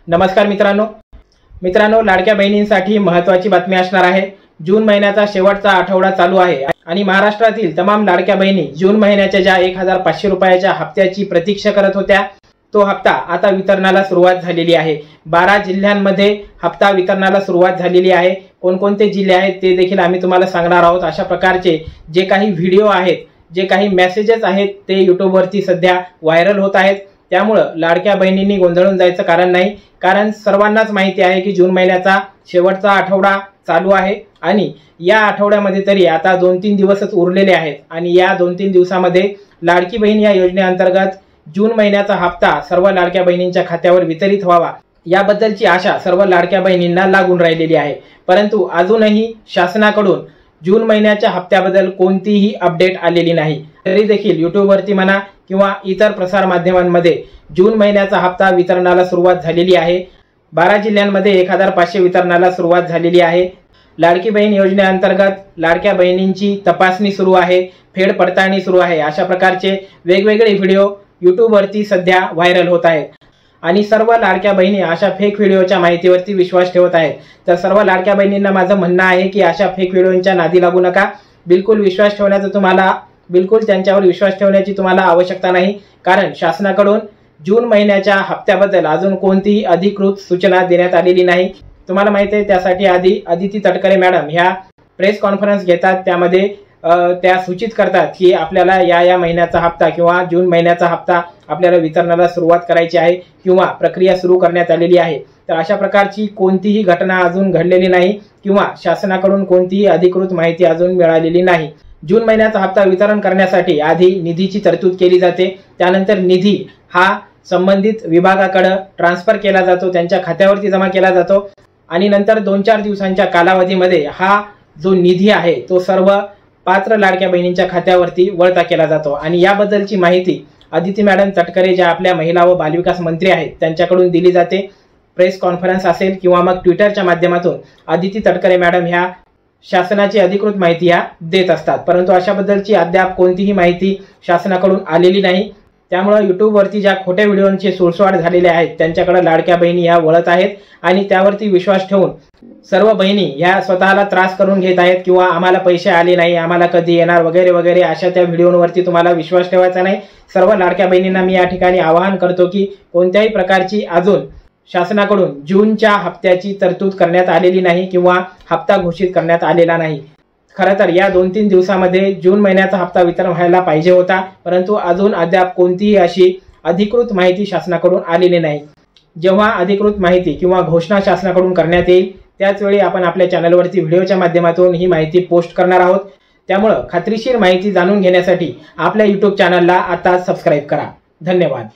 नमस्कार मित्रांनो, लाडक्या बहिणींसाठी महत्त्वाची बातमी असणार आहे। जून महिन्याचा शेवटचा आठवडा चालू आहे आणि महाराष्ट्रातील तमाम लाडक्या बहिणी जून महिन्याच्या ज्या 1500 रुपयाच्या हप्त्याची प्रतीक्षा करत होत्या, तो हप्ता आता वितरणाला सुरुवात झालेली आहे। 12 जिल्ह्यांमध्ये हप्ता वितरणाला सुरुवात झालेली आहे। कोणकोणते जिल्हे आहेत ते देखील आम्ही तुम्हाला सांगणार आहोत। अशा प्रकारचे जे काही व्हिडिओ आहेत, जे काही मेसेजेस आहेत ते YouTube वरती सध्या व्हायरल होत आहेत। त्यामुळे लाडक्या बहिणींनी गोंधळून जायचं कारण नाही, कारण सर्वांनाच माहिती आहे की जून महिन्याचा शेवटचा आठवडा चालू आहे आणि या आठवड्यामध्ये तरी आता 2-3 दिवसच उरलेले आहेत आणि या 2-3 दिवसामध्ये लाडकी बहीण या योजनेअंतर्गत जून महिन्याचा हप्ता सर्व लाडक्या बहिणींच्या खात्यावर वितरित व्हावा याबद्दलची आशा सर्व लाडक्या बहिणींना लागून राहिलेली आहे। परंतु अजूनही शासनाकडून जून महिन्याच्या हप्त्याबद्दल कोणतीही अपडेट आलेली नाही। तरी देखील YouTube वरती म्हणा किंवा इतर प्रसार माध्यमांमध्ये जून महिन्याचा हप्ता वितरणाला सुरुवात झालेली आहे। 12 जिल्ह्यांमध्ये 1500 वितरणाला सुरुवात झालेली आहे। लाडकी बहीण योजनेअंतर्गत लाडक्या बहिणींची तपासणी सुरू आहे, फेड पडताळणी सुरू आहे। अशा प्रकारचे वेगवेगळे व्हिडिओ YouTube वरती सध्या व्हायरल होत आहेत आणि सर्व लाडक्या बहिणी अशा फेक व्हिडिओच्या माहितीवरती विश्वास ठेवत आहेत। तर सर्व लाडक्या बहिणींना माझं म्हणणं आहे की अशा फेक व्हिडिओंच्या नादी लागू नका। बिलकुल विश्वास ठेवण्याचं तुम्हाला त्यांच्यावर विश्वास ठेवण्याची तुम्हाला आवश्यकता नाही, कारण शासनाकडून जून महिन्याच्या हप्त्याबद्दल अजून कोणतीही अधिकृत सूचना देण्यात आलेली नाही। तुम्हाला माहिती आहे त्यासाठी आधी अदिती तटकरे मॅडम ह्या प्रेस कॉन्फरन्स घेतात, त्यामध्ये त्या सूचित करतात की आपल्याला या महिन्याचा हप्ता किंवा जून महिन्याचा हप्ता आपल्याला वितरणाला सुरुवात करायची आहे किंवा प्रक्रिया सुरू करण्यात आलेली आहे। तर अशा प्रकारची कोणतीही घटना अजून घडलेली नाही किंवा शासनाकडून कोणतीही अधिकृत माहिती अजून मिळालेली नाही। जून महिन्याचा हप्ता वितरण करण्यासाठी आधी निधीची तरतूद केली जाते, त्यानंतर निधी हा संबंधित विभागाकडे ट्रान्सफर केला जातो, त्यांच्या खात्यावरती जमा केला जातो आणि नंतर 2-4 दिवसांच्या कालावधीमध्ये हा जो निधी आहे तो सर्व पात्र लाडक्या बहिणींच्या खात्यावरती वळता केला जातो। आणि याबद्दलची माहिती अदिती मॅडम तटकरे ज्या आपल्या महिला व बालविकास मंत्री आहेत त्यांच्याकडून दिली जाते। प्रेस कॉन्फरन्स असेल किंवा मग ट्विटरच्या माध्यमातून अदिती तटकरे मॅडम ह्या शासनाची अधिकृत माहिती देत असतात, परंतु अशाबद्दलची अद्याप कोणतीही माहिती शासनाकडून आलेली नाही। त्यामुळे YouTube वरती ज्या खोट्या व्हिडिओंचे सुळसुळाट झालेले आहेत त्यांच्याकडे लाडक्या बहिणी ह्या वळत आहेत आणि त्यावरती विश्वास ठेवून सर्व बहिणी ह्या स्वतःला त्रास करून घेत आहेत किंवा आम्हाला पैसे आले नाही, आम्हाला कधी येणार वगैरे वगैरे अशा त्या व्हिडिओवरती तुम्हाला विश्वास ठेवायचा नाही। सर्व लाडक्या बहिणींना मी या ठिकाणी आवाहन करतो की कोणत्याही प्रकारची अजून शासनाकडून जूनच्या हप्त्याची तरतूद करण्यात आलेली नाही किंवा हप्ता घोषित करण्यात आलेला नाही। खरं तर या 2-3 दिवसामध्ये जून महिन्याचा हप्ता वितरण व्हायला पाहिजे होता, परंतु अजून अद्याप कोणतीही अशी अधिकृत माहिती शासनाकडून आलेली नाही। जेव्हा अधिकृत माहिती किंवा घोषणा शासनाकडून करण्यात येईल त्याच वेळी आपण आपल्या चॅनलवरती व्हिडिओच्या माध्यमातून ही माहिती पोस्ट करणार आहोत। त्यामुळे खात्रीशीर माहिती जाणून घेण्यासाठी आपल्या YouTube चॅनलला आता सबस्क्राइब करा। धन्यवाद।